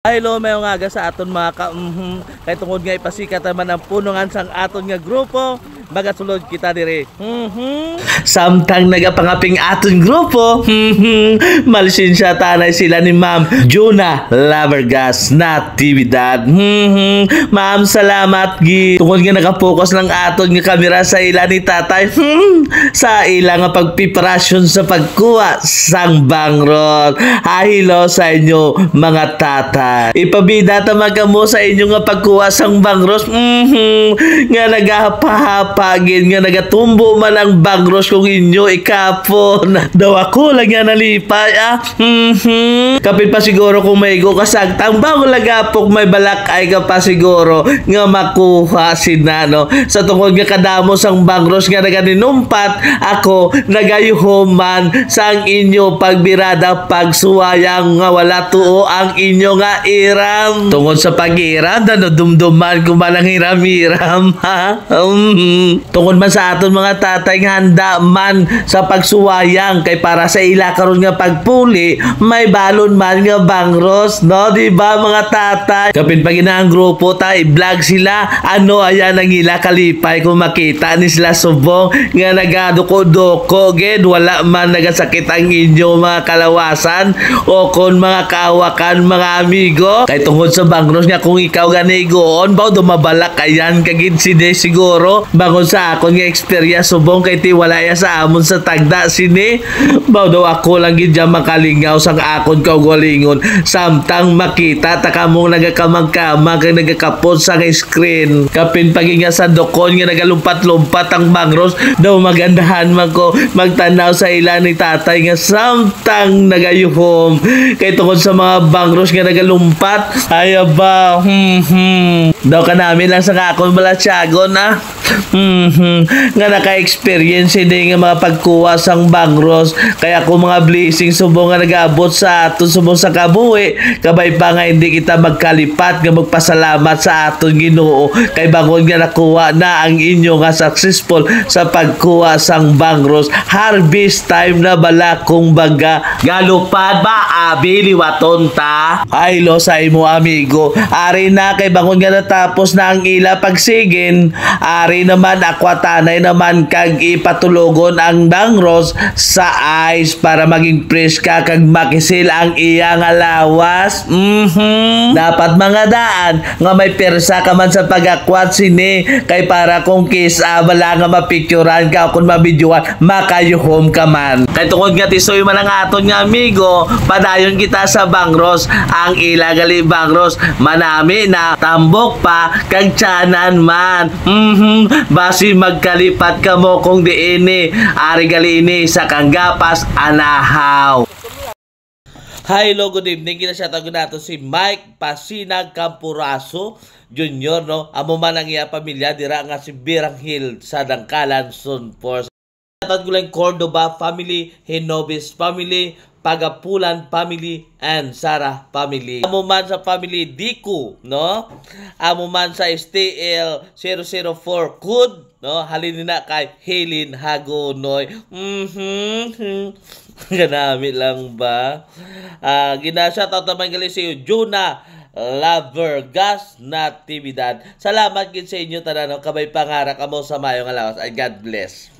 Hello, mayong aga sa aton mga kay tungod nga ipasikat naman ang punungan sang aton nga grupo. Magasulod kita dire. Samtang nagapangaping aton grupo, malisensya tanay sila ni Ma'am Juna Lavergas Natividad. Ma'am, salamat gi. Tungod nga nakapokus ng aton nga kamera sa ila ni tatay. Sa ila nga pagpiparasyon sa pagkuha sang bangrot. Hello sa inyo mga tatay. Ipabida ta magamo sa inyo nga pagkuha sang bangros. Nga nagahapa-hapagin nga nagatumbo man ang bangros kung inyo ikapon. Daw ako lang nga nalipay Kapit pa siguro kung maigo kasagtang bago lagapok may balak ay ka pa siguro nga makuha sina no. Sa tungod nga kadamos ang bangros nga naganinumpat ako nagayuhoman sang inyo pagbirada pagsuwayang nga wala tuo ang inyo nga iram. Tungod sa pag-iram dumduman ko man ang hiram-hiram tungod man sa aton mga tatay nga handa man sa pagsuwayang kay para sa ila karon nga pagpuli may balon man nga bangros no, di ba mga tatay? Kapin pag ang grupo tay vlog sila ano ayan ang ila kalipay kung makita ni sila subong nga nagadoko-doko ged wala man nagasakit ang inyo mga kalawasan o kon mga kaawakan mga amigo kay tungod sa bangros nga kung ikaw ganigoon baw dumabalak ayan kagid sini siguro bangon sa akon nga experience subong kay ti wala ya sa amon sa tagda sini baw daw ako lang gid makalingaw sang akon kaugalingon samtang makita ta kamong nagakamag-kamag kay nagakapon sa screen kapin paginga sa dokon nga nagalumpat-lumpat ang bangros daw magandahan man ko magtanaw sa ila ni tatay nga samtang nagayuhom kay tungod sa mga bangros nga nagalumpat ay ba daw ka namin lang sa akon balatyagon nga naka-experience hindi nga mga pagkuha sang bangros kaya kung mga blessing subong nga nag-abot sa aton subong sa kabuhi kabay pa nga hindi kita magkalipat nga magpasalamat sa aton Ginoo kay bangon nga nakuha na ang inyo nga successful sa pagkuha sang bangros harvest time na bala kung baga galupad ba abi liwaton ta ay lo sa imo amigo ari na kay bangon nga natapos na ang ila pagsigin ari naman akwatanay naman kag ipatulogon ang bangros sa ice para maging fresh ka kag makisil ang iya nga lawas. Dapat mga daan nga may persa ka man sa pagakwat sini kay para kung kisa wala nga mapicturan ka kung mabidyoan makayuhom ka man kay tungod nga tisoy man ang aton nga amigo padayon kita sa bangros ang ila gali bangros manami na tambok pa kag tiyanan man basi magkalipat ka mo kung diini ari gali ini sa kanggapas anahaw. Hello, good evening. Kinasyatawan nato si Mike Pasinag Campuraso Jr. no. Amo man ang iya pamilya dira nga si Birang Hill sa Dangkalan Sunforce. Kinasyatawan ko lang Cordoba family, Hinobis family, Pagapulan family and Sarah family. Amo man sa family Diku no. Amo man sa STL 004 Kud no. Halin na kay Helen Hagonoy. Ganami lang ba? Ginashout naman gali sa iyo Juna Lavergas Natividad. Salamat gid sa inyo tanan kabay pangarak amo sa mayo nga lawas. God bless.